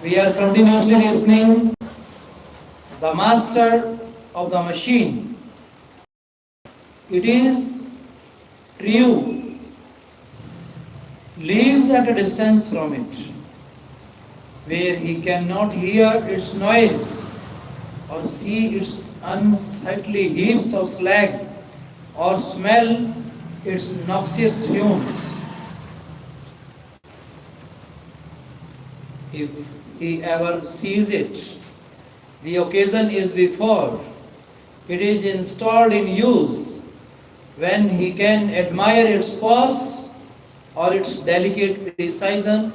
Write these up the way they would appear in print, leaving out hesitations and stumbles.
We are continuously listening the master of the machine. It is true, lives at a distance from it, where he cannot hear its noise or see its unsightly heaps of slag or smell its noxious fumes. If he ever sees it, the occasion is before it is installed in use, when he can admire its force or its delicate precision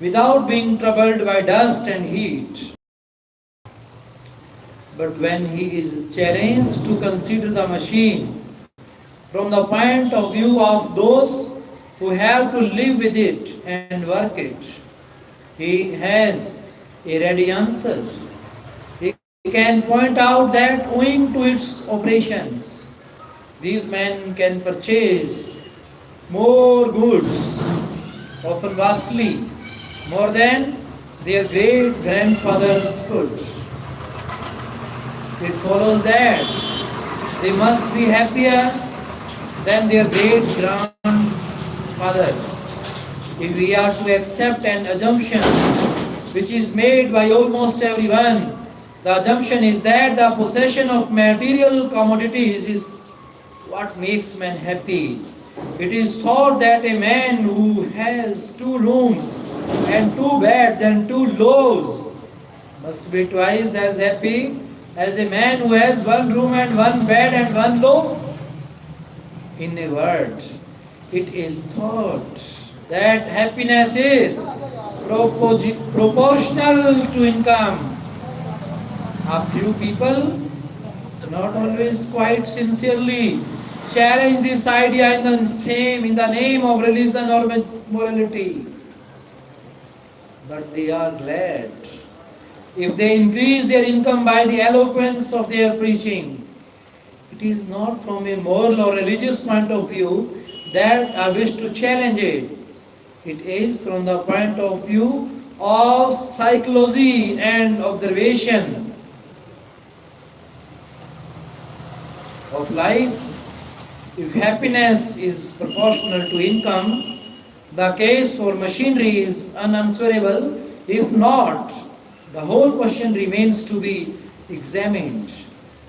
without being troubled by dust and heat. But when he is challenged to consider the machine from the point of view of those who have to live with it and work it, he has a ready answer. He can point out that owing to its operations, these men can purchase more goods, often vastly more than their great grandfathers could. It follows that they must be happier than their great grandfathers. If we are to accept an assumption which is made by almost everyone, the assumption is that the possession of material commodities is what makes man happy. It is thought that a man who has 2 rooms and 2 beds and 2 loaves must be twice as happy as a man who has 1 room and 1 bed and 1 loaf. In a word, it is thought that happiness is proportional to income. A few people, not always quite sincerely, challenge this idea in the name of religion or morality. But they are glad if they increase their income by the eloquence of their preaching. It is not from a moral or religious point of view that I wish to challenge it. It is from the point of view of psychology and observation of life. If happiness is proportional to income, the case for machinery is unanswerable. If not, the whole question remains to be examined.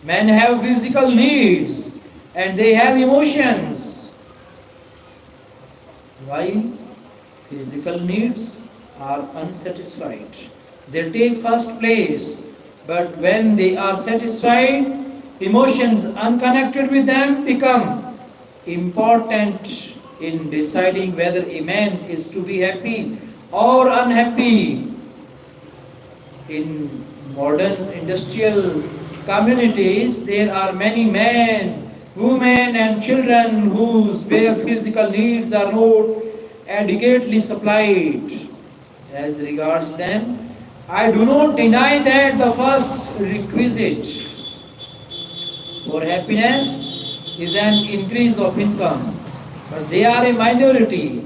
Men have physical needs and they have emotions. Why? Physical needs are unsatisfied. They take first place, but when they are satisfied, emotions unconnected with them become important in deciding whether a man is to be happy or unhappy. In modern industrial communities, there are many men, women and children whose bare physical needs are not adequately supplied. As regards them, I do not deny that the first requisite for happiness is an increase of income, but they are a minority,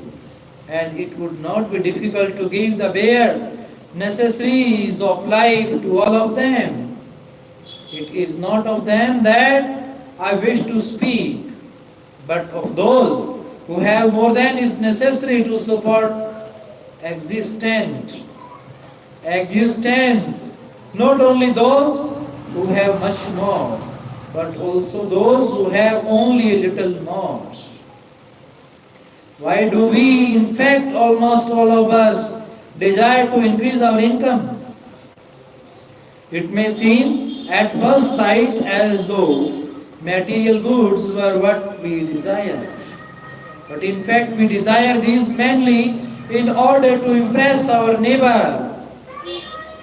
and it would not be difficult to give the bare necessaries of life to all of them. It is not of them that I wish to speak, but of those who have more than is necessary to support existence. Not only those who have much more, but also those who have only a little more. Why do we, in fact, almost all of us, desire to increase our income? It may seem at first sight as though material goods were what we desire. But in fact, we desire these mainly in order to impress our neighbor.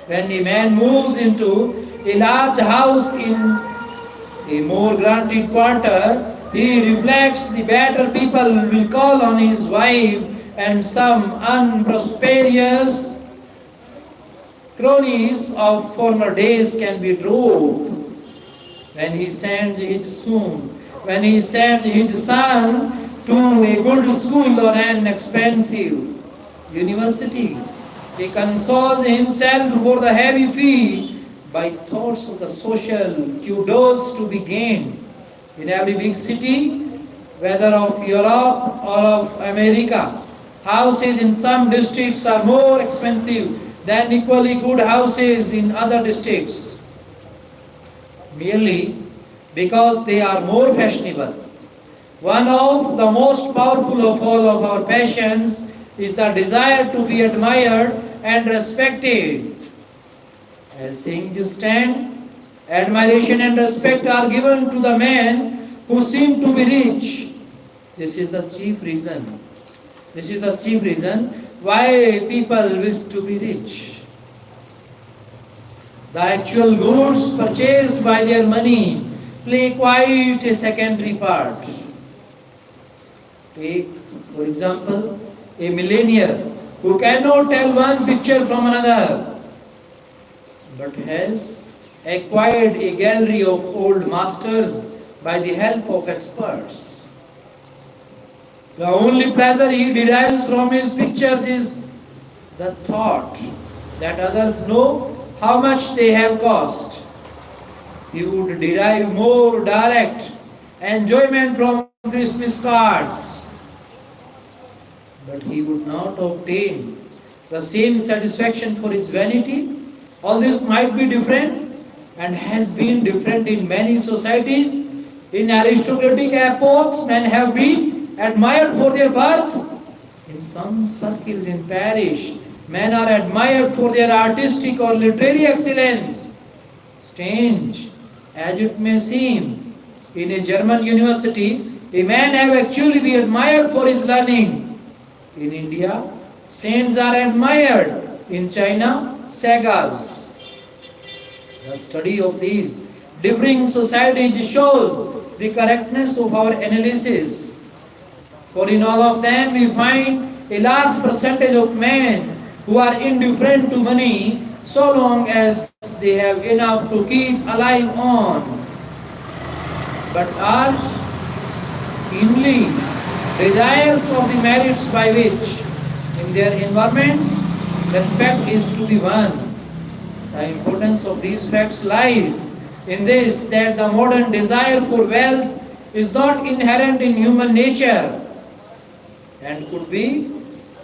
When a man moves into a large house in a more granted quarter, he reflects the better people will call on his wife, and some unprosperous cronies of former days can be dropped. When he sends his son to a good school or an expensive university, He consoles himself for the heavy fee by thoughts of the social kudos to be gained in every big city, whether of Europe or of America. Houses in some districts are more expensive than equally good houses in other districts, merely because they are more fashionable. One of the most powerful of all of our passions is the desire to be admired and respected. As things stand, admiration and respect are given to the men who seem to be rich. This is the chief reason. This is the chief reason why people wish to be rich. The actual goods purchased by their money play quite a secondary part. Take, for example, a millionaire who cannot tell one picture from another, but has acquired a gallery of old masters by the help of experts. The only pleasure he derives from his pictures is the thought that others know how much they have cost. He would derive more direct enjoyment from Christmas cards, but he would not obtain the same satisfaction for his vanity. All this might be different and has been different in many societies. In aristocratic epochs, men have been admired for their birth. In some circles in Paris, men are admired for their artistic or literary excellence. Strange as it may seem, in a German university, a man have actually been admired for his learning. In India, saints are admired. In China, sagas. The study of these differing societies shows the correctness of our analysis. For in all of them we find a large percentage of men who are indifferent to money so long as they have enough to keep alive on, but are keenly desires of the merits by which in their environment respect is to be won. The importance of these facts lies in this, that the modern desire for wealth is not inherent in human nature and could be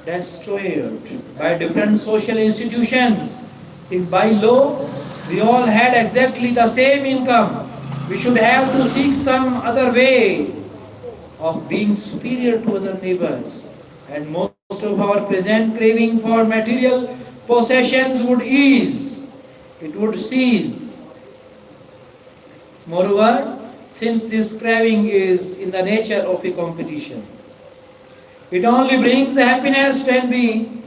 destroyed by different social institutions. If by law we all had exactly the same income, we should have to seek some other way of being superior to other neighbors, and most of our present craving for material possessions would ease, it would cease. Moreover, since this craving is in the nature of a competition, it only brings happiness when we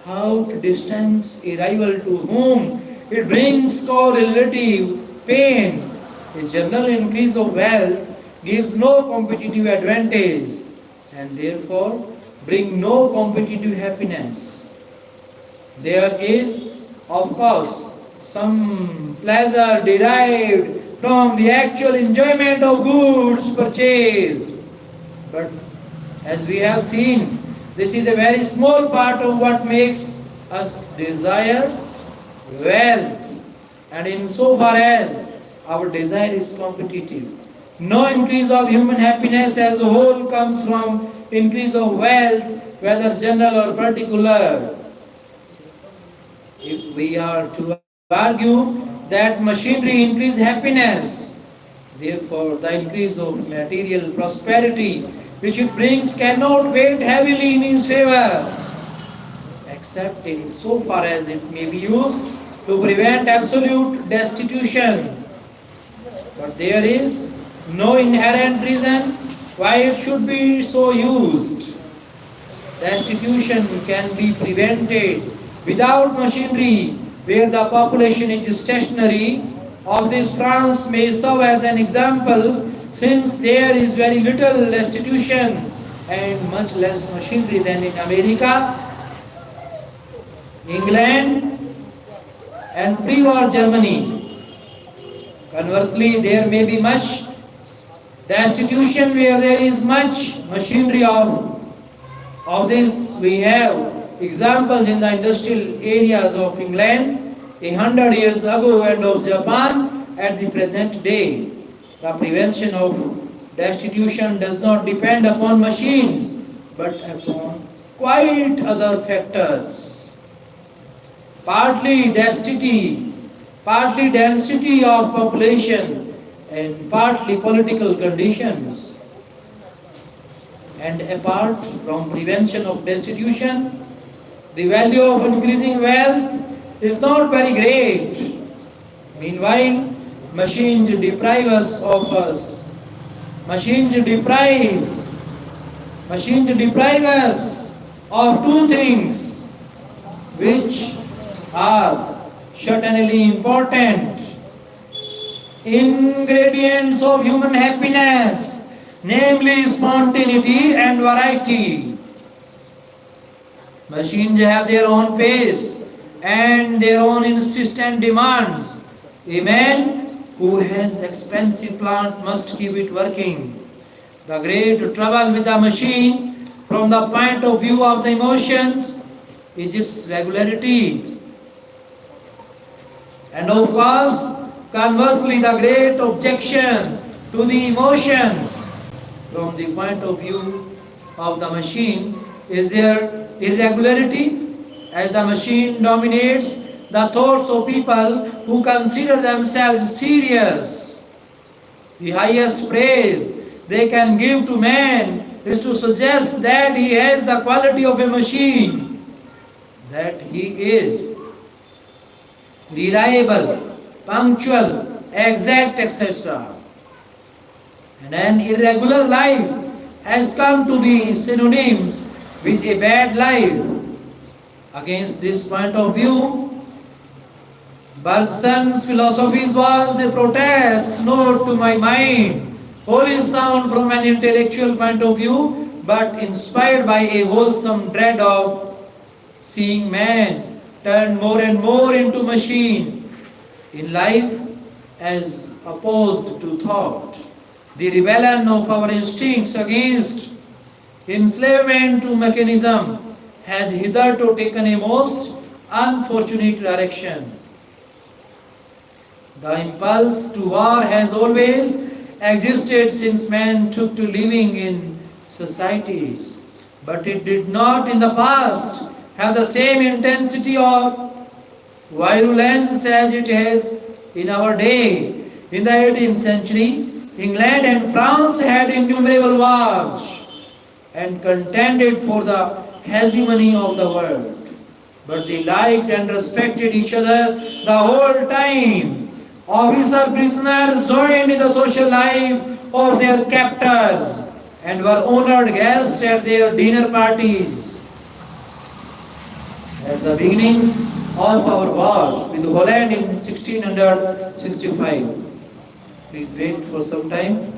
outdistance a rival to whom it brings correlative pain. A general increase of wealth gives no competitive advantage and therefore bring no competitive happiness. There is, of course, some pleasure derived from the actual enjoyment of goods purchased, but as we have seen, this is a very small part of what makes us desire wealth, and insofar as our desire is competitive, no increase of human happiness as a whole comes from increase of wealth, whether general or particular. If we are to argue that machinery increases happiness, therefore the increase of material prosperity which it brings cannot weigh heavily in his favor, except in so far as it may be used to prevent absolute destitution. But there is no inherent reason why it should be so used. Destitution can be prevented without machinery, where the population is stationary. Of this, France may serve as an example, since there is very little destitution and much less machinery than in America, England, and pre-war Germany. Conversely, there may be much destitution where there is much machinery. Of this we have examples in the industrial areas of England 100 years ago and of Japan at the present day. The prevention of destitution does not depend upon machines but upon quite other factors. Partly density of population, and partly political conditions. And apart from prevention of destitution, the value of increasing wealth is not very great. Meanwhile, machines deprive us of us. Machines deprive us of two things which are certainly important ingredients of human happiness, namely spontaneity and variety. Machines have their own pace and their own insistent demands. A man who has expensive plant must keep it working. The great trouble with the machine from the point of view of the emotions is its regularity. And of course, conversely, the great objection to the emotions from the point of view of the machine is their irregularity, as the machine dominates the thoughts of people who consider themselves serious. The highest praise they can give to man is to suggest that he has the quality of a machine, that he is reliable, punctual, exact, etc. And an irregular life has come to be synonyms with a bad life. Against this point of view, Bergson's philosophy was a protest note to my mind, wholly sound from an intellectual point of view, but inspired by a wholesome dread of seeing man turn more and more into machine in life as opposed to thought. The rebellion of our instincts against enslavement to mechanism has hitherto taken a most unfortunate direction. The impulse to war has always existed since man took to living in societies, but it did not in the past have the same intensity or virulence as it has in our day. In the 18th century, England and France had innumerable wars and contended for the hegemony of the world. But they liked and respected each other the whole time. Officer prisoners joined in the social life of their captors and were honored guests at their dinner parties. At the beginning of our wars with Holland in 1665. Please wait for some time.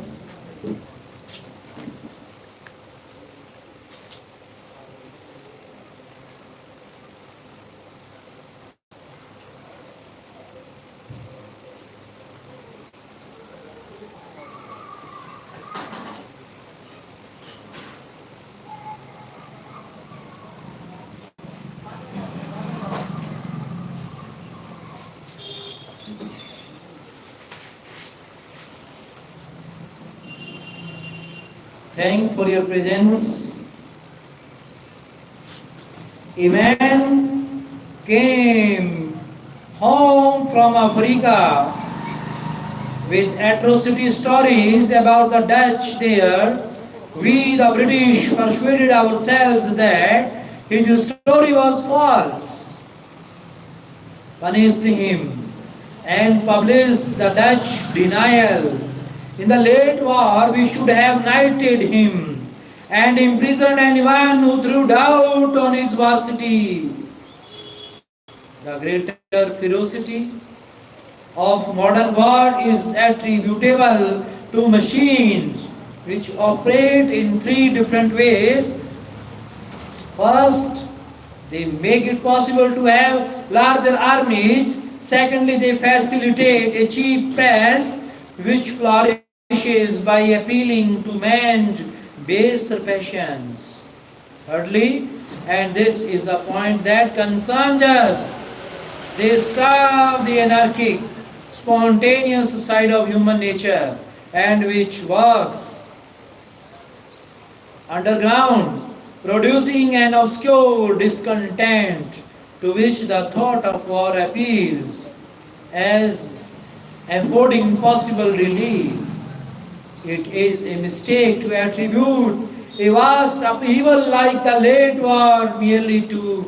Thank for your presence. A man came home from Africa with atrocity stories about the Dutch there. We, the British, persuaded ourselves that his story was false, punished him, and published the Dutch denial. In the late war, we should have knighted him and imprisoned anyone who threw doubt on his veracity. The greater ferocity of modern war is attributable to machines which operate in three different ways. First, they make it possible to have larger armies. Secondly, they facilitate a cheap pace which flourishes by appealing to man's baser passions. Thirdly, And this is the point that concerns us. They starve the anarchic, spontaneous side of human nature, and which works underground, producing an obscure discontent to which the thought of war appeals as affording possible relief. It is a mistake to attribute a vast upheaval like the late war merely to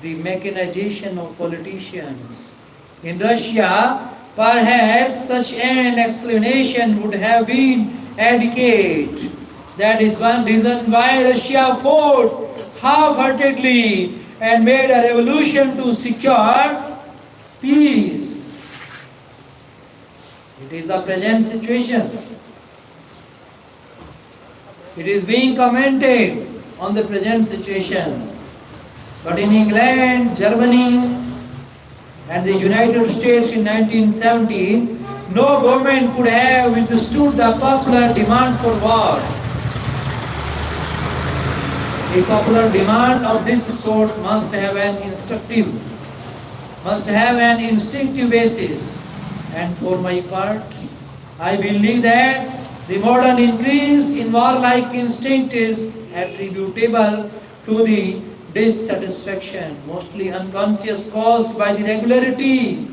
the mechanization of politicians. In Russia, perhaps such an explanation would have been adequate. That is one reason why Russia fought half-heartedly and made a revolution to secure peace. It is the present situation. It is being commented on the present situation. But in England, Germany, and the United States in 1917, no government could have withstood the popular demand for war. A popular demand of this sort must have an instinctive basis. And for my part, I believe that the modern increase in warlike instinct is attributable to the dissatisfaction, mostly unconscious, caused by the regularity,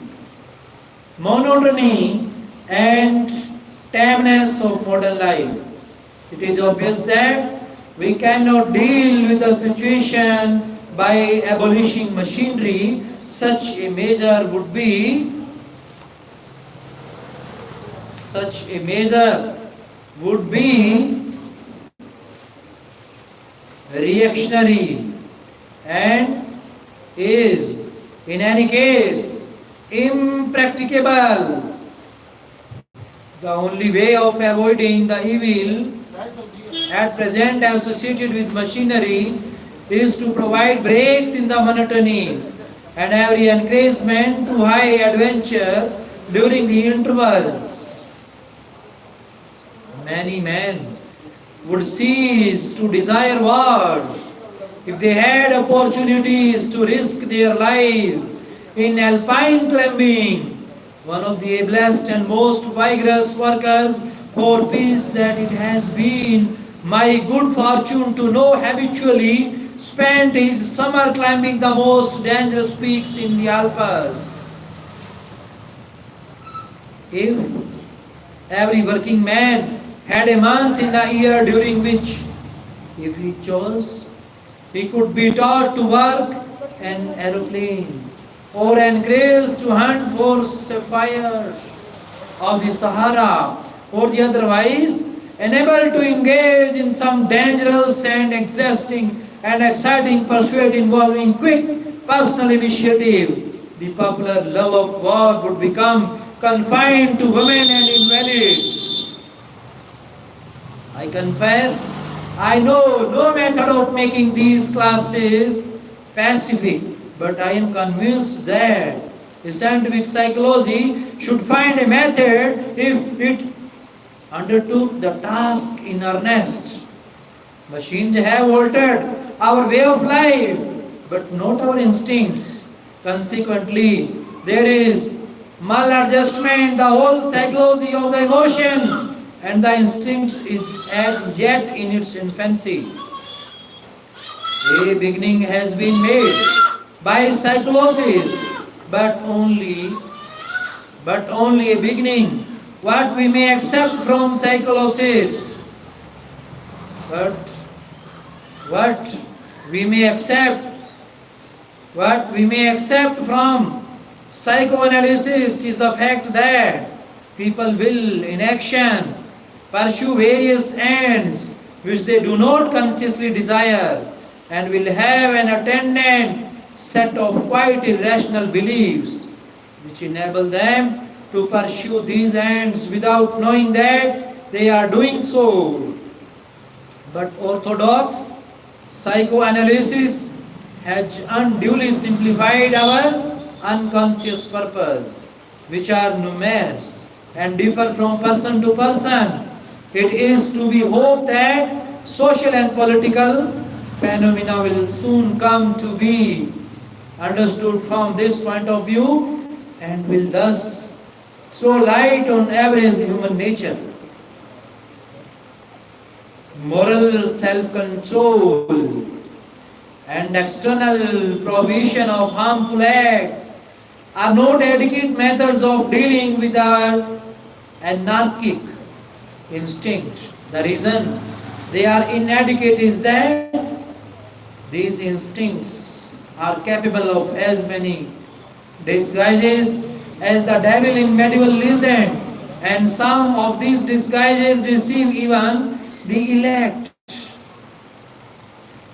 monotony, and tameness of modern life. It is obvious that we cannot deal with the situation by abolishing machinery. Such a measure would be reactionary and is in any case impracticable. The only way of avoiding the evil at present associated with machinery is to provide breaks in the monotony and every encouragement to high adventure during the intervals. Many men would cease to desire wars if they had opportunities to risk their lives in alpine climbing, one of the ablest and most vigorous workers for peace that it has been my good fortune to know habitually spent his summer climbing the most dangerous peaks in the Alps. If every working man had a month in the year during which, if he chose, he could be taught to work an aeroplane or encouraged to hunt for sapphires of the Sahara, or the otherwise enabled to engage in some dangerous and exciting pursuit involving quick personal initiative, the popular love of war would become confined to women and invalids. I confess, I know no method of making these classes pacific, but I am convinced that a scientific psychology should find a method if it undertook the task in earnest. Machines have altered our way of life, but not our instincts. Consequently, there is maladjustment. The whole psychology of the emotions and the instincts is as yet in its infancy. A beginning has been made by psychologists, but only a beginning. What we may accept from psychologists, but what we may accept from psychoanalysis is the fact that people will, in action, pursue various ends which they do not consciously desire, and will have an attendant set of quite irrational beliefs which enable them to pursue these ends without knowing that they are doing so. But orthodox psychoanalysis has unduly simplified our unconscious purpose, which are numerous and differ from person to person. It is to be hoped that social and political phenomena will soon come to be understood from this point of view and will thus throw light on average human nature. Moral self-control and external prohibition of harmful acts are not adequate methods of dealing with our anarchic instinct. The reason they are inadequate is that these instincts are capable of as many disguises as the devil in medieval legend, and some of these disguises deceive even the elect.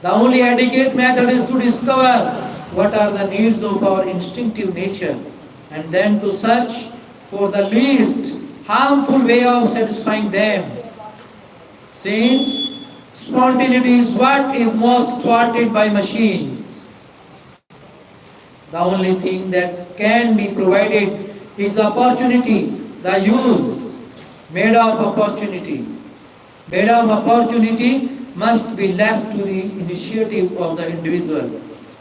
The only adequate method is to discover what are the needs of our instinctive nature and then to search for the least harmful way of satisfying them. Since spontaneity is what is most thwarted by machines, the only thing that can be provided is opportunity, the use made of opportunity. Made of opportunity must be left to the initiative of the individual.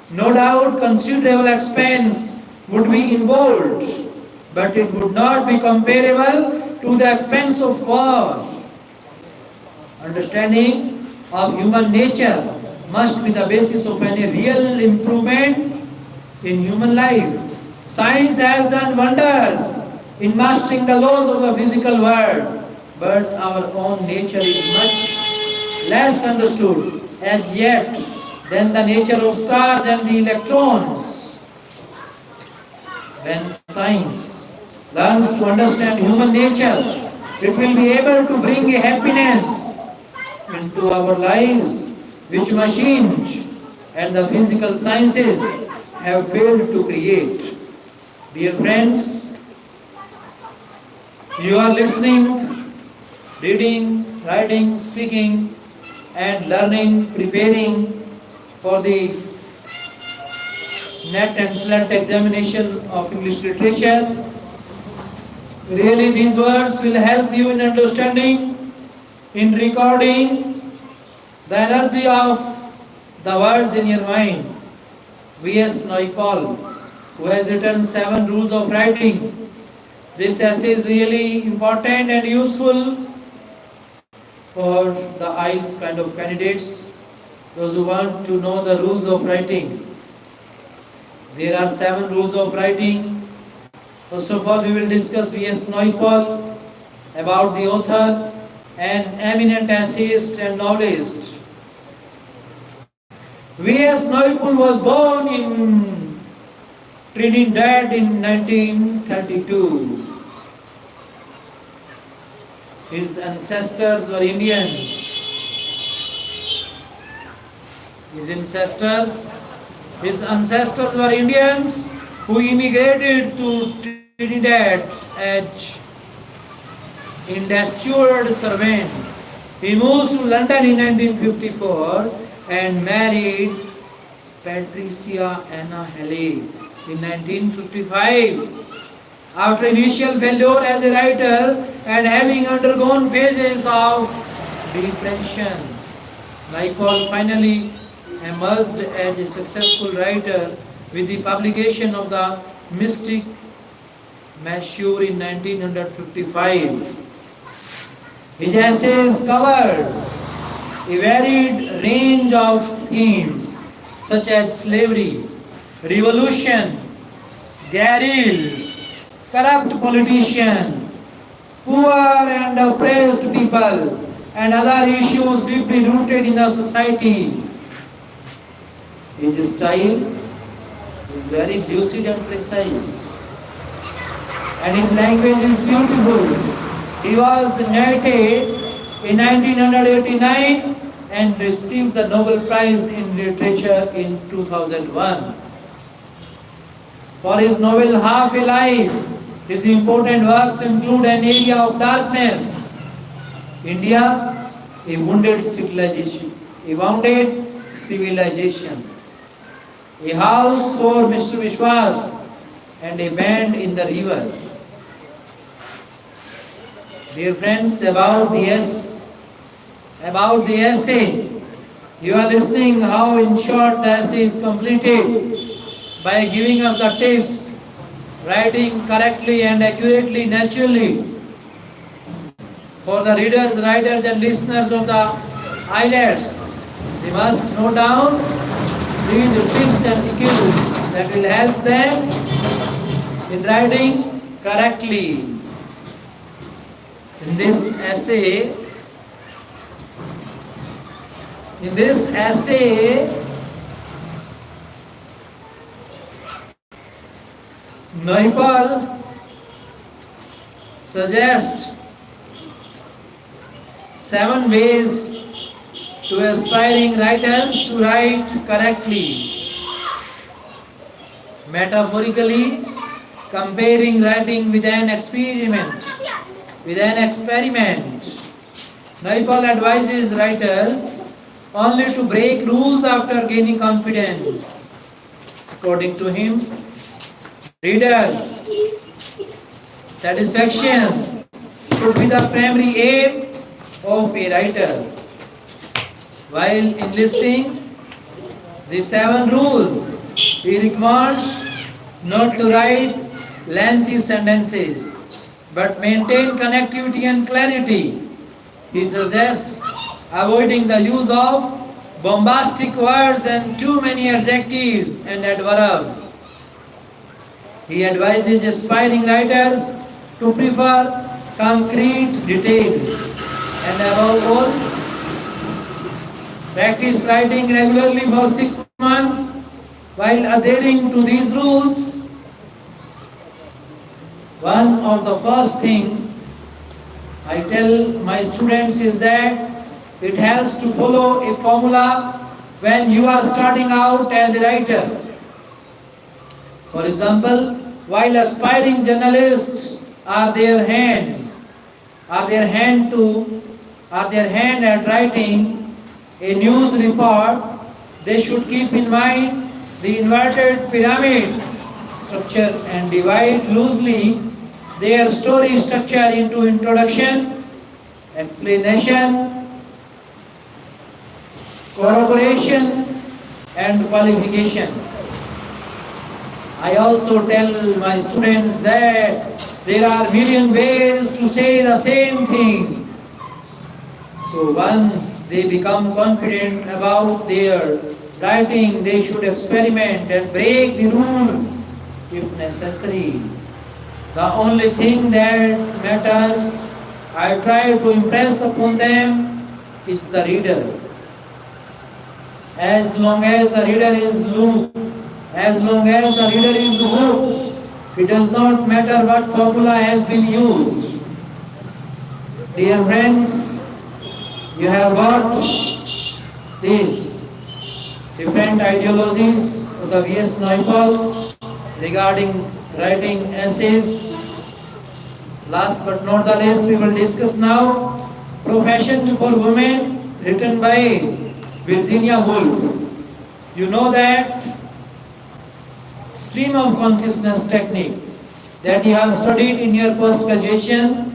No doubt considerable expense would be involved, but it would not be comparable to the expense of war. Understanding of human nature must be the basis of any real improvement in human life. Science has done wonders in mastering the laws of the physical world, but our own nature is much less understood as yet than the nature of stars and the electrons. When science learns to understand human nature, it will be able to bring a happiness into our lives which machines and the physical sciences have failed to create. Dear friends, you are listening, reading, writing, speaking, and learning, preparing for the NET and SLET examination of English literature. Really, these words will help you in understanding, in recording the energy of the words in your mind. V.S. Naipaul, who has written 7 rules of writing. This essay is really important and useful for the IELTS kind of candidates, those who want to know the rules of writing. There are 7 rules of writing. First of all, we will discuss V.S. Naipaul, about the author, an eminent essayist and novelist. V.S. Naipaul was born in Trinidad in 1932. His ancestors were Indians. His ancestors were Indians who immigrated to Trinidad as indentured servants. He moved to London in 1954 and married Patricia Anna Haley in 1955. After initial failure as a writer and having undergone phases of depression, Naipaul finally emerged as a successful writer with the publication of the Mystic Massure in 1955. His essays covered a varied range of themes such as slavery, revolution, guerrillas, corrupt politicians, poor and oppressed people, and other issues deeply rooted in the society. His style is very lucid and precise, and his language is beautiful. He was knighted in 1989 and received the Nobel Prize in Literature in 2001. For his novel Half a Life, his important works include An Area of Darkness, India, a wounded civilization, A House for Mr. Vishwas, and A Bend in the River. Dear friends, about the essay, You are listening how in short the essay is completed by giving us the tips, writing correctly and accurately, naturally. For the readers, writers and listeners of the IELTS, they must note down these tips and skills that will help them in writing correctly. In this essay, Naipal suggests 7 ways to aspiring writers to write correctly. Metaphorically, comparing writing with an experiment. Naipal advises writers only to break rules after gaining confidence. According to him, readers' satisfaction should be the primary aim of a writer. While enlisting the 7 rules, he recommends not to write lengthy sentences, but maintain connectivity and clarity. He suggests avoiding the use of bombastic words and too many adjectives and adverbs. He advises aspiring writers to prefer concrete details and above all, practice writing regularly for 6 months while adhering to these rules. One of the first thing I tell my students is that it helps to follow a formula when you are starting out as a writer. For example, while aspiring journalists are their hand at writing a news report, they should keep in mind the inverted pyramid structure and divide loosely their story structure into introduction, explanation, corroboration and qualification. I also tell my students that there are million ways to say the same thing. So once they become confident about their writing, they should experiment and break the rules if necessary. The only thing that matters, I try to impress upon them, is the reader. As long as the reader is hooked, it does not matter what formula has been used. Dear friends, you have got these different ideologies of the V.S. Naipal regarding writing essays. Last but not the least, we will discuss now Profession for Women, written by Virginia Woolf. You know that stream of consciousness technique that you have studied in your post-graduation.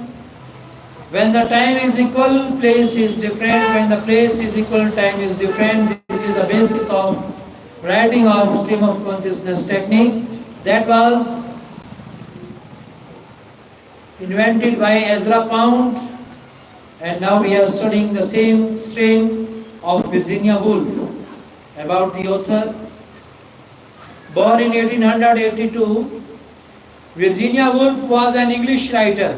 When the time is equal, place is different. When the place is equal, time is different. This is the basis of writing of stream of consciousness technique. That was invented by Ezra Pound, and now we are studying the same strain of Virginia Woolf. About the author, born in 1882, Virginia Woolf was an English writer.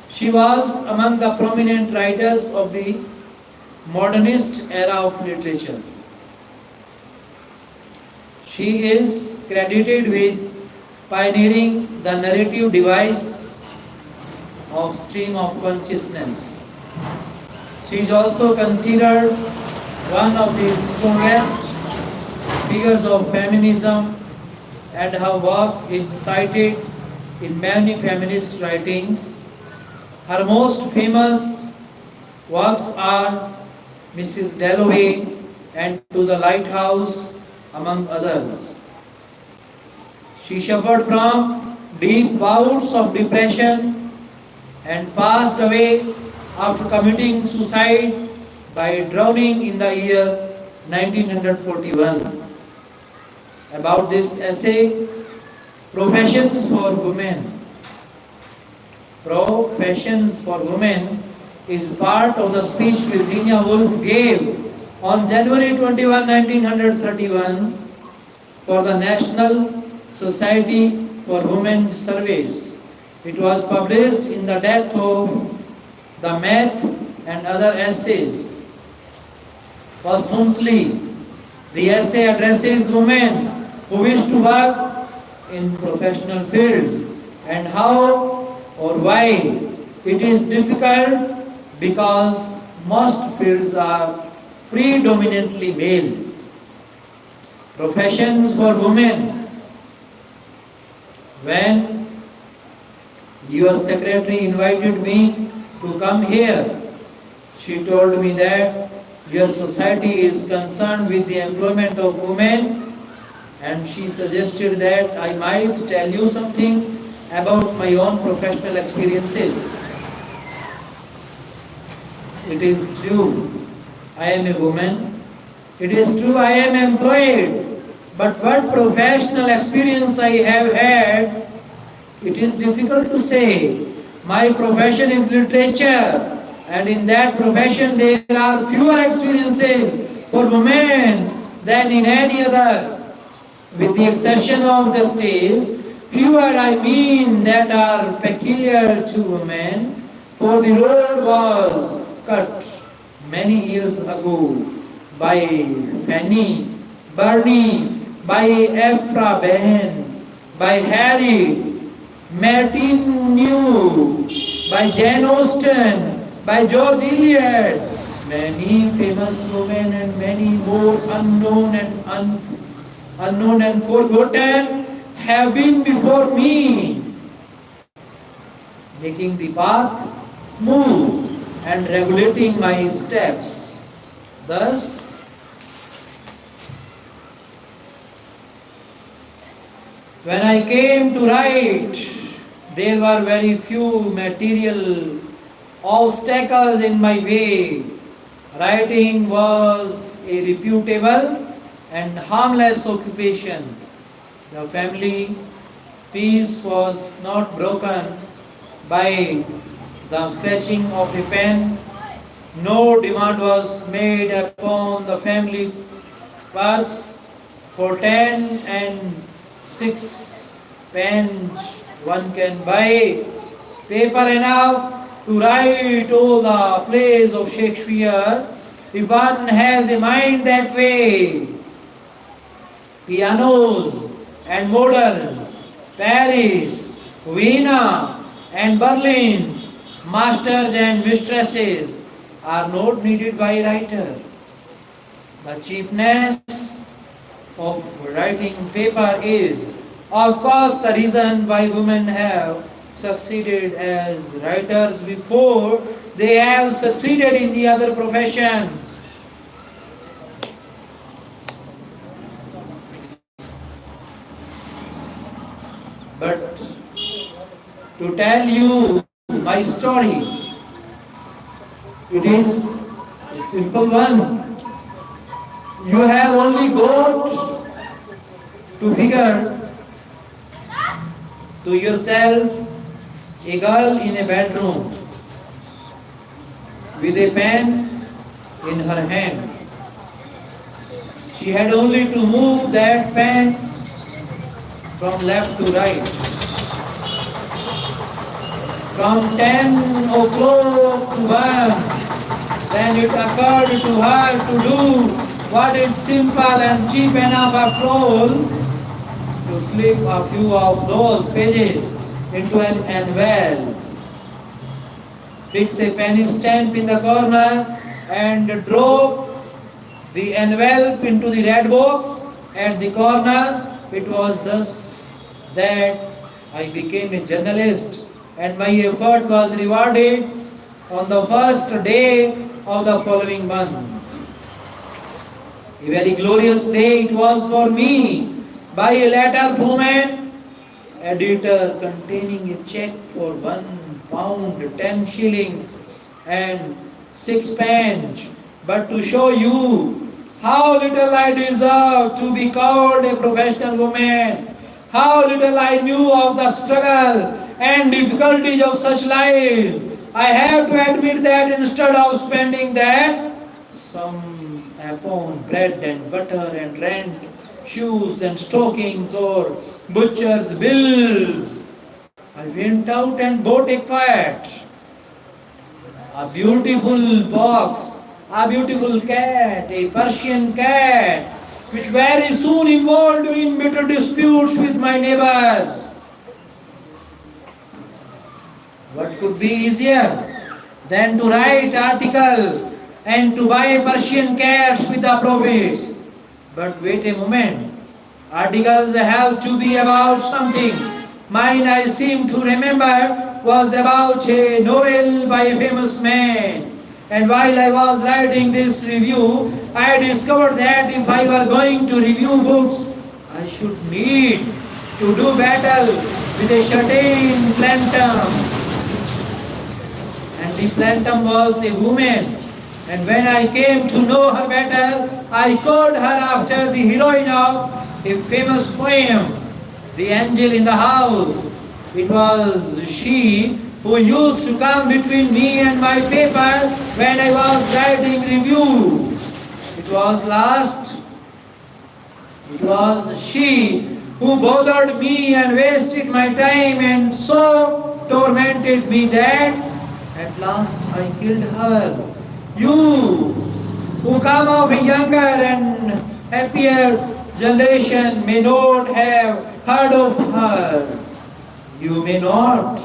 She was among the prominent writers of the modernist era of literature. She is credited with pioneering the narrative device of stream of consciousness. She is also considered one of the strongest figures of feminism, and her work is cited in many feminist writings. Her most famous works are Mrs. Dalloway and To the Lighthouse, among others. She suffered from deep bouts of depression and passed away after committing suicide by drowning in the year 1941. About this essay, Professions for Women. Professions for Women is part of the speech Virginia Woolf gave on January 21, 1931 for the National Society for Women's Service. It was published in the Death of the Math and Other Essays. Posthumously, the essay addresses women who wish to work in professional fields and how or why it is difficult because most fields are predominantly male. Professions for women. When your secretary invited me to come here, she told me that your society is concerned with the employment of women, and she suggested that I might tell you something about my own professional experiences. It is true, I am a woman. It is true, I am employed. But what professional experience I have had, it is difficult to say. My profession is literature, and in that profession there are fewer experiences for women than in any other, with the exception of the stage. Fewer, I mean, that are peculiar to women, for the road was cut many years ago by Fanny Burney, by Ephra Behan, by Harry Martineau, by Jane Austen, by George Eliot. Many famous women and many more unknown and forgotten have been before me, making the path smooth and regulating my steps. Thus, when I came to write, there were very few material obstacles in my way. Writing was a reputable and harmless occupation. The family peace was not broken by the scratching of a pen. No demand was made upon the family purse for 10 and 6 pence. One can buy paper enough to write all the plays of Shakespeare if one has a mind that way. Pianos and models, Paris, Vienna and Berlin, masters and mistresses are not needed by a writer. The cheapness of writing paper is, of course, the reason why women have succeeded as writers before they have succeeded in the other professions. But to tell you my story, it is a simple one. You have only got to figure to yourselves a girl in a bedroom with a pen in her hand. She had only to move that pen from left to right. From 10 o'clock to 1, then it occurred to her to do what is simple and cheap enough after all, to slip a few of those pages into an envelope, fix a penny stamp in the corner and drop the envelope into the red box at the corner. It was thus that I became a journalist, and my effort was rewarded on the first day of the following month. A very glorious day it was for me. By a letter from an editor containing a check for 1 pound, 10 shillings and 6 pence. But to show you how little I deserve to be called a professional woman, how little I knew of the struggle and difficulties of such life, I have to admit that instead of spending that some upon bread and butter and rent, shoes and stockings or butcher's bills, I went out and bought a cat, a beautiful box, a beautiful cat, a Persian cat, which very soon involved me in bitter disputes with my neighbors. What could be easier than to write article and to buy Persian cats with the profits? But wait a moment. Articles have to be about something. Mine, I seem to remember, was about a novel by a famous man. And while I was writing this review, I discovered that if I were going to review books, I should need to do battle with a certain plantum. And the plantum was a woman. And when I came to know her better, I called her after the heroine of a famous poem, The Angel in the House. It was she who used to come between me and my paper when I was writing review. It was she who bothered me and wasted my time and so tormented me that at last I killed her. You who come of a younger and happier generation may not have heard of her. You may not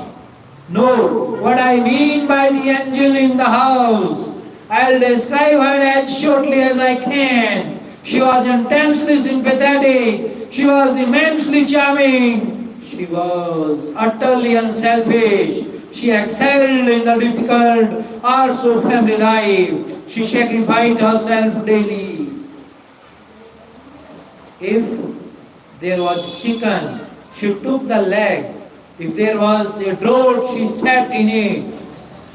know what I mean by the angel in the house. I'll describe her as shortly as I can. She was intensely sympathetic. She was immensely charming. She was utterly unselfish. She excelled in the difficult arts of family life. She sacrificed herself daily. If there was chicken, she took the leg. If there was a draught, she sat in it.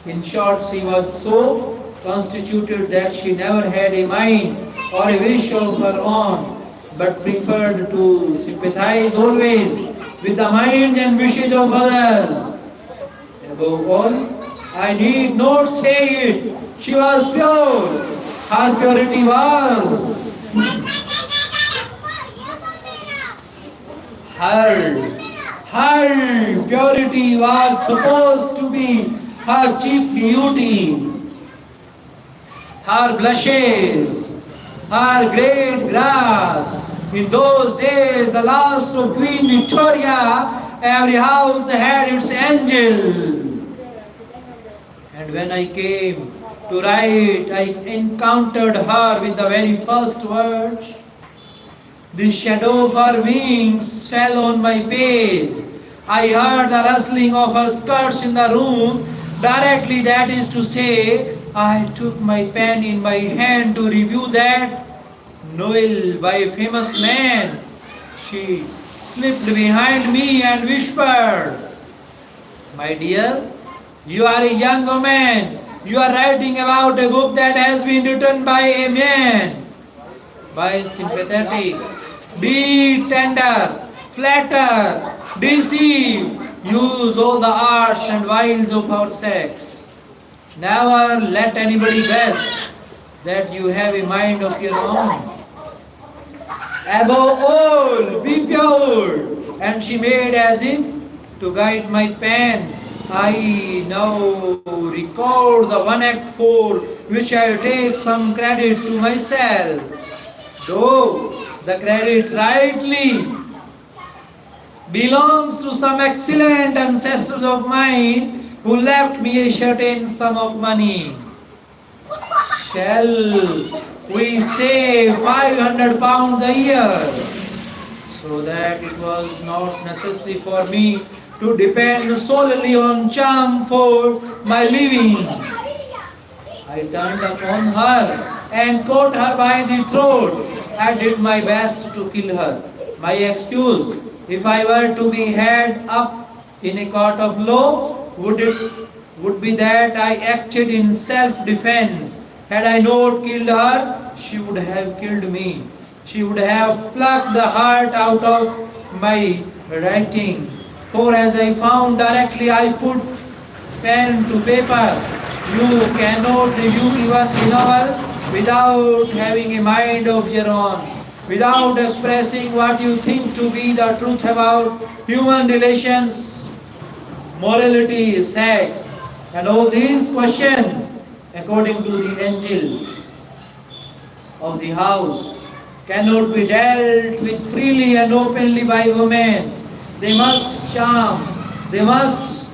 In short, she was so constituted that she never had a mind or a wish of her own, but preferred to sympathize always with the mind and wishes of others. Above all, I need not say it, she was pure. Her purity was her purity was supposed to be her chief beauty. Her blushes, her great grace. In those days, the last of Queen Victoria, every house had its angel. And when I came to write, I encountered her with the very first words. The shadow of her wings fell on my page. I heard the rustling of her skirts in the room. Directly, that is to say, I took my pen in my hand to review that novel by a famous man. She slipped behind me and whispered, "My dear, you are a young woman. You are writing about a book that has been written by a man. Be sympathetic, be tender, flatter, deceive, use all the arts and wiles of our sex. Never let anybody guess that you have a mind of your own. Above all, be pure." And she made as if to guide my pen. I now record the one act for which I take some credit to myself, though the credit rightly belongs to some excellent ancestors of mine who left me a certain sum of money. Shall we say 500 pounds a year, so that it was not necessary for me to depend solely on charm for my living. I turned upon her and caught her by the throat. I did my best to kill her. My excuse, if I were to be had up in a court of law, would it would be that I acted in self-defense. Had I not killed her, she would have killed me. She would have plucked the heart out of my writing. For as I found directly I put pen to paper, you cannot review even a novel without having a mind of your own, without expressing what you think to be the truth about human relations, morality, sex, and all these questions, according to the angel of the house, cannot be dealt with freely and openly by women. They must charm, they must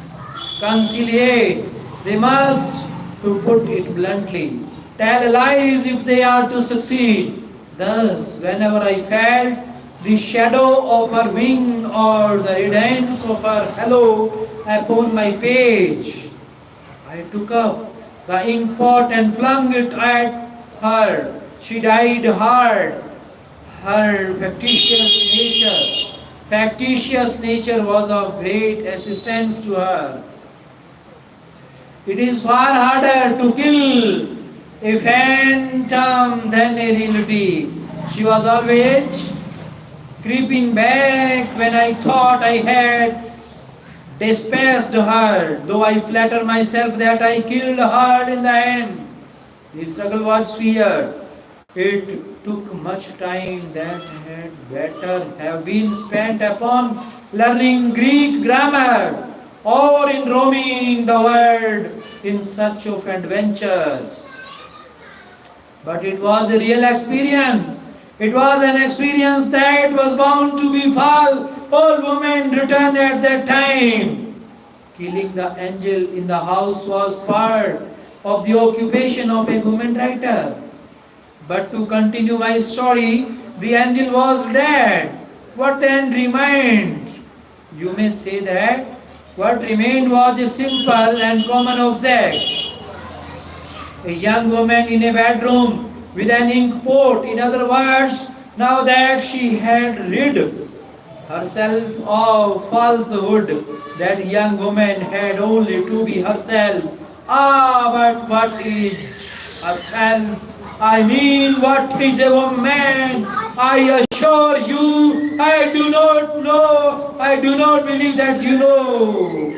conciliate, they must, to put it bluntly, tell lies if they are to succeed. Thus, whenever I felt the shadow of her wing or the radiance of her halo upon my page, I took up the inkpot and flung it at her. She died hard. Her factitious nature was of great assistance to her. It is far harder to kill a phantom than a reality. She was always creeping back when I thought I had dispatched her, though I flatter myself that I killed her in the end. The struggle was fierce. It took much time that had better have been spent upon learning Greek grammar or in roaming the world in search of adventures. But it was a real experience. It was an experience that was bound to befall all women returned at that time. Killing the angel in the house was part of the occupation of a woman writer. But to continue my story, the angel was dead. What then remained? You may say that what remained was a simple and common object. A young woman in a bedroom with an ink pot. In other words, now that she had rid herself of falsehood, that young woman had only to be herself. Ah, but what is herself? I mean, what is a woman? I assure you, I do not know. I do not believe that you know.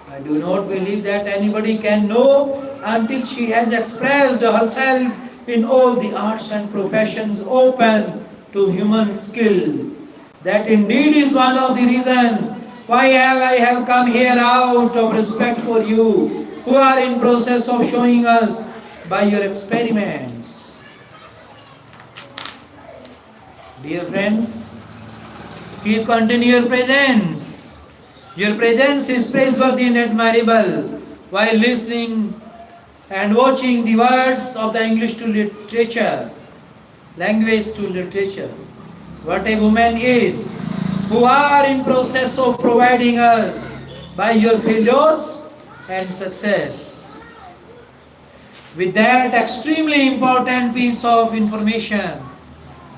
I do not believe that anybody can know until she has expressed herself in all the arts and professions open to human skill. That indeed is one of the reasons why I have come here out of respect for you, who are in process of showing us by your experiments. Dear friends, keep continue your presence. Your presence is praiseworthy and admirable while listening and watching the words of the English to literature, language to literature. What a woman is, who are in process of providing us by your failures and success. With that extremely important piece of information,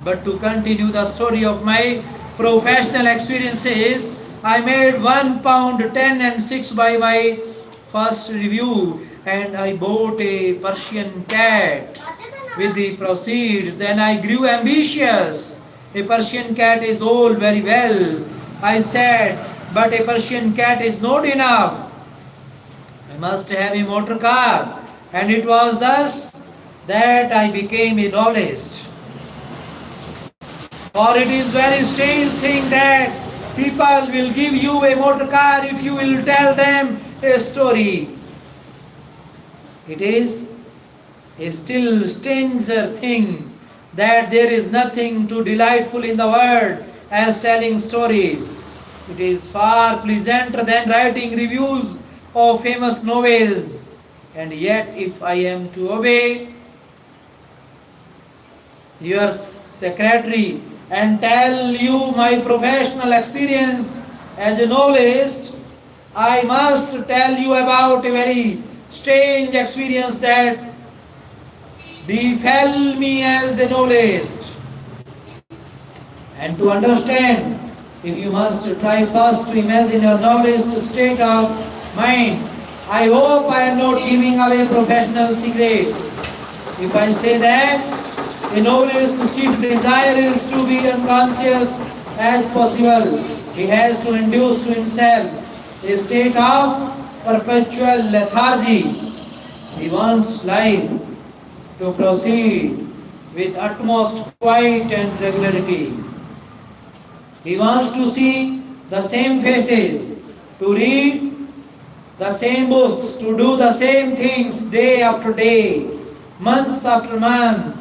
but to continue the story of my professional experiences, I made £1.10 and 6 by my first review, and I bought a Persian cat with the proceeds. Then I grew ambitious. A Persian cat is all very well, I said, but a Persian cat is not enough. I must have a motor car, and it was thus that I became a novelist. For it is very strange thing that people will give you a motor car if you will tell them a story. It is a still stranger thing that there is nothing too delightful in the world as telling stories. It is far pleasanter than writing reviews of famous novels. And yet, if I am to obey your secretary and tell you my professional experience as a novelist, I must tell you about a very strange experience that befell me as a novelist. And to understand if you must try first to imagine your noblest state of mind. I hope I am not giving away professional secrets if I say that the noblest chief desire is to be unconscious as possible. He has to induce to himself a state of perpetual lethargy. He wants life to proceed with utmost quiet and regularity. He wants to see the same faces, to read the same books, to do the same things day after day, months after month,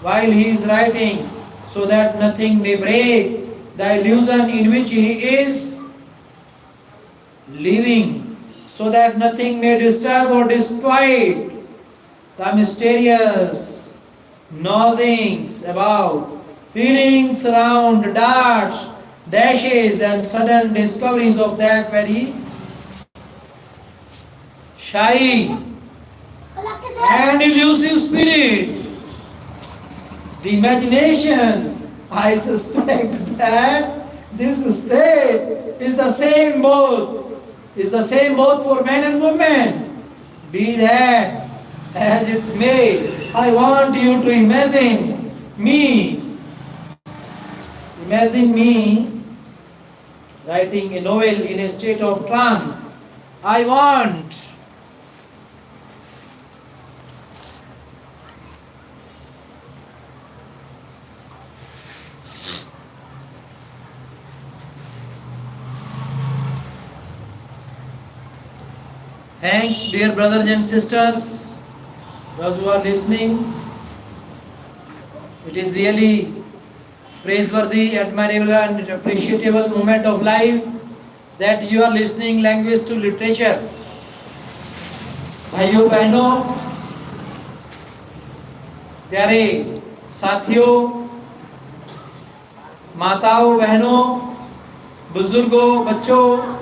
while he is writing, so that nothing may break the illusion in which he is living, so that nothing may disturb or disquiet the mysterious nosings about, feelings around darts, dashes and sudden discoveries of that very shy and elusive spirit. The imagination, I suspect that this state is the same both for men and women. Be that as it may, I want you to imagine me writing a novel in a state of trance. I want Thanks, dear brothers and sisters, those who are listening. It is really praiseworthy, admirable and appreciable moment of life that you are listening language to literature. भाइयों बहनों, प्यारे साथियों, माताओं बहनों, बुजुर्गों, बच्चों,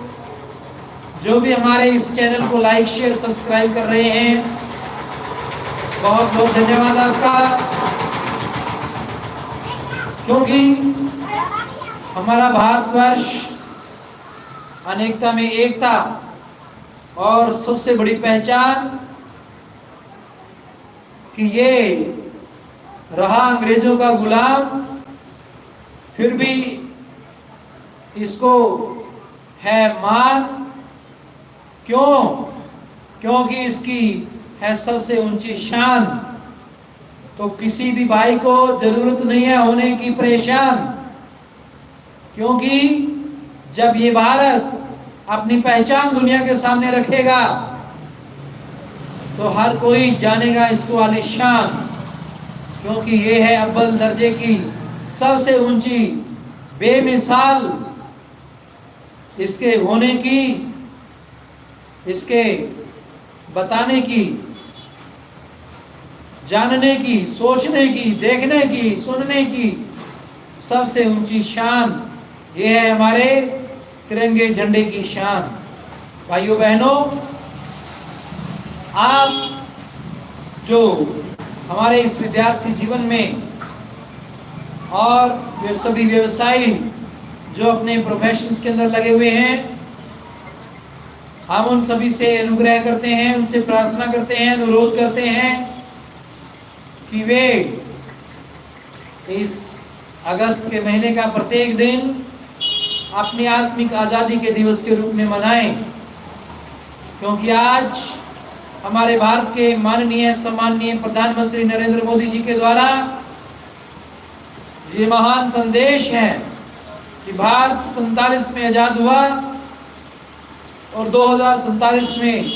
जो भी हमारे इस चैनल को लाइक शेयर सब्सक्राइब कर रहे हैं, बहुत बहुत धन्यवाद आपका। क्योंकि हमारा भारतवर्ष अनेकता में एकता और सबसे बड़ी पहचान कि ये रहा अंग्रेजों का गुलाम, फिर भी इसको है मान। क्यों? क्योंकि इसकी है सबसे ऊंची शान। तो किसी भी भाई को जरूरत नहीं है होने की परेशान, क्योंकि जब ये भारत अपनी पहचान दुनिया के सामने रखेगा तो हर कोई जानेगा इसको आलिशान, क्योंकि ये है अव्वल दर्जे की सबसे ऊंची बेमिसाल इसके होने की, इसके बताने की, जानने की, सोचने की, देखने की, सुनने की सबसे ऊंची शान ये है हमारे तिरंगे झंडे की शान। भाइयों बहनों, आप जो हमारे इस विद्यार्थी जीवन में और वे सभी व्यवसायी जो अपने प्रोफेशंस के अंदर लगे हुए हैं, हम उन सभी से अनुग्रह करते हैं, उनसे प्रार्थना करते हैं, अनुरोध करते हैं कि वे इस अगस्त के महीने का प्रत्येक दिन अपनी आत्मिक आज़ादी के दिवस के रूप में मनाएं, क्योंकि आज हमारे भारत के माननीय सम्माननीय प्रधानमंत्री नरेंद्र मोदी जी के द्वारा ये महान संदेश है कि भारत 47 में आज़ाद हुआ और 2047 में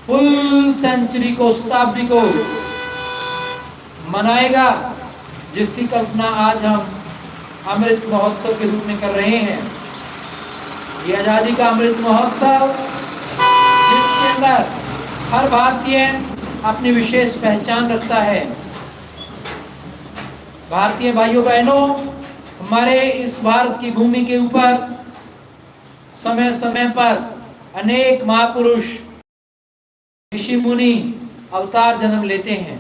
फुल सेंचुरी को, शताब्दी को मनाएगा, जिसकी कल्पना आज हम अमृत महोत्सव के रूप में कर रहे हैं। ये आज़ादी का अमृत महोत्सव जिसके अंदर हर भारतीय अपनी विशेष पहचान रखता है। भारतीय भाइयों बहनों, हमारे इस भारत की भूमि के ऊपर समय समय पर अनेक महापुरुष, ऋषि मुनि अवतार जन्म लेते हैं।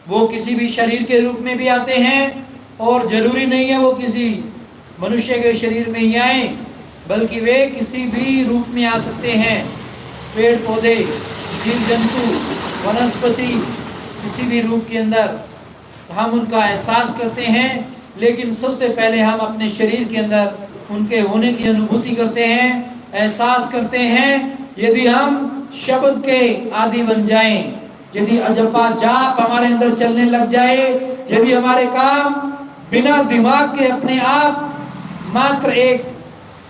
वो किसी भी शरीर के रूप में भी आते हैं और जरूरी नहीं है वो किसी मनुष्य के शरीर में ही आए, बल्कि वे किसी भी रूप में आ सकते हैं। पेड़ पौधे, जीव जंतु, वनस्पति, किसी भी रूप के अंदर हम उनका एहसास करते हैं। लेकिन सबसे पहले हम अपने शरीर के अंदर उनके होने की अनुभूति करते हैं, एहसास करते हैं। यदि हम शब्द के आदि बन जाएं, यदि अजपा जाप हमारे अंदर चलने लग जाए, यदि हमारे काम बिना दिमाग के अपने आप मात्र एक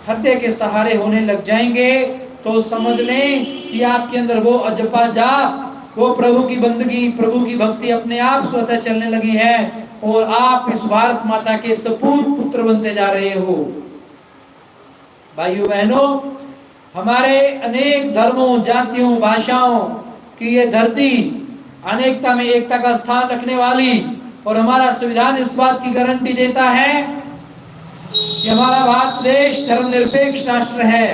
हृदय के सहारे होने लग जाएंगे, तो समझ लें कि आपके अंदर वो अजपा जाप, वो प्रभु की बंदगी, प्रभु की भक्ति अपने आप स्वतः चलने लगी है और आप इस भारत माता के सपूत पुत्र बनते जा रहे हो। भाइयों बहनों, हमारे अनेक धर्मों, जातियों, भाषाओं की ये धरती अनेकता में एकता का स्थान रखने वाली, और हमारा संविधान इस बात की गारंटी देता है कि हमारा भारत देश धर्मनिरपेक्ष राष्ट्र है।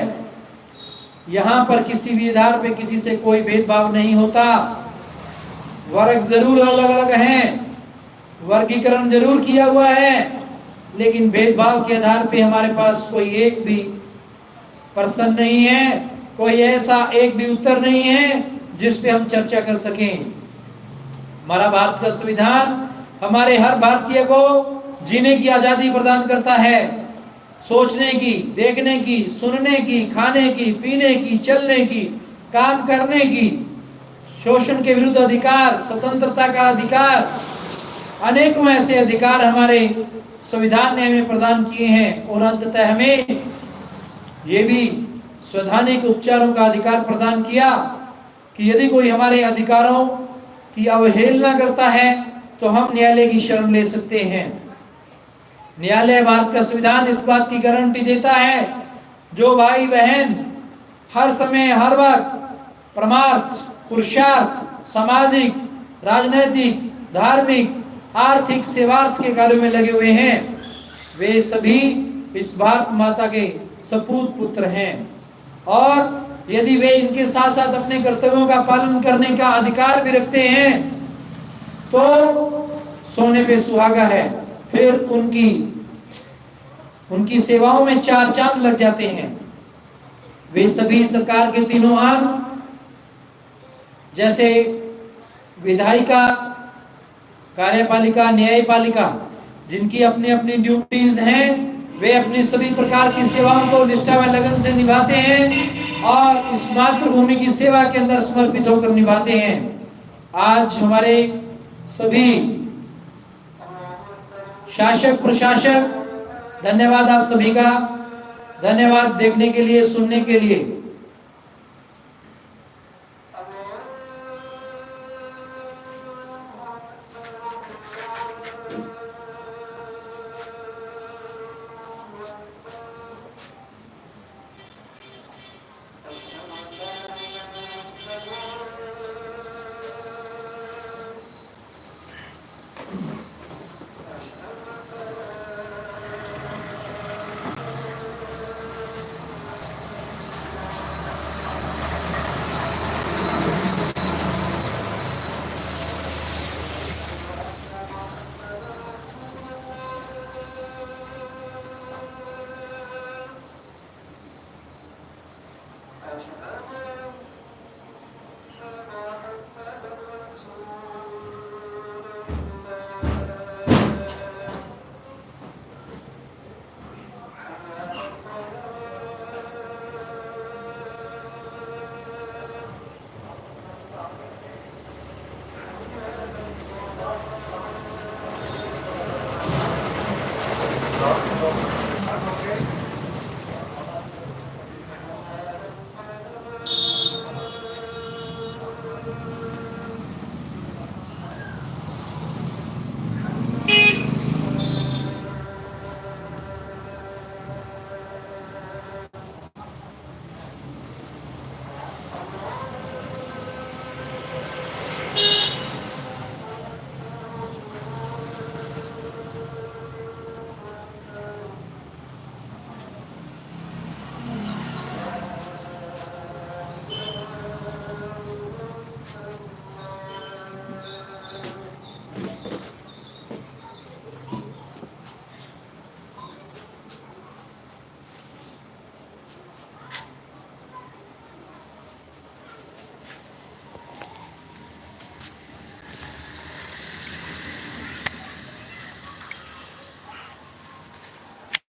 यहाँ पर किसी भी आधार पे किसी से कोई भेदभाव नहीं होता। वर्ग जरूर अलग अलग हैं, वर्गीकरण जरूर किया हुआ है, लेकिन भेदभाव के आधार पे हमारे पास कोई एक भी पर्सन नहीं है, कोई ऐसा एक भी उत्तर नहीं है जिस पे हम चर्चा कर सकें। हमारा भारत का संविधान हमारे हर भारतीय को जीने की आजादी प्रदान करता है, सोचने की, देखने की, सुनने की, खाने की, पीने की, चलने की, काम करने की, शोषण के विरुद्ध अधिकार, स्वतंत्रता का अधिकार, अनेकों ऐसे अधिकार हमारे संविधान ने हमें प्रदान किए हैं। और अंततः हमें ये भी स्वैधानिक उपचारों का अधिकार प्रदान किया कि यदि कोई हमारे अधिकारों की अवहेलना करता है तो हम न्यायालय की शरण ले सकते हैं। न्यायालय, भारत का संविधान इस बात की गारंटी देता है, जो भाई बहन हर समय हर वक्त परमार्थ, पुरुषार्थ, सामाजिक, राजनैतिक, धार्मिक, आर्थिक, सेवार्थ के कार्यों में लगे हुए हैं, वे सभी इस भारत माता के सपूत पुत्र हैं। और यदि वे इनके साथ साथ अपने कर्तव्यों का पालन करने का अधिकार भी रखते हैं तो सोने पे सुहागा है। फिर उनकी सेवाओं में चार चांद लग जाते हैं। वे सभी सरकार के तीनों अंग, जैसे विधायिका, कार्यपालिका, न्यायपालिका, जिनकी अपनी अपनी ड्यूटीज हैं, वे अपनी सभी प्रकार की सेवाओं को निष्ठा व लगन से निभाते हैं और इस मातृभूमि की सेवा के अंदर समर्पित होकर निभाते हैं। आज हमारे सभी शासक, प्रशासक, धन्यवाद आप सभी का, धन्यवाद देखने के लिए, सुनने के लिए।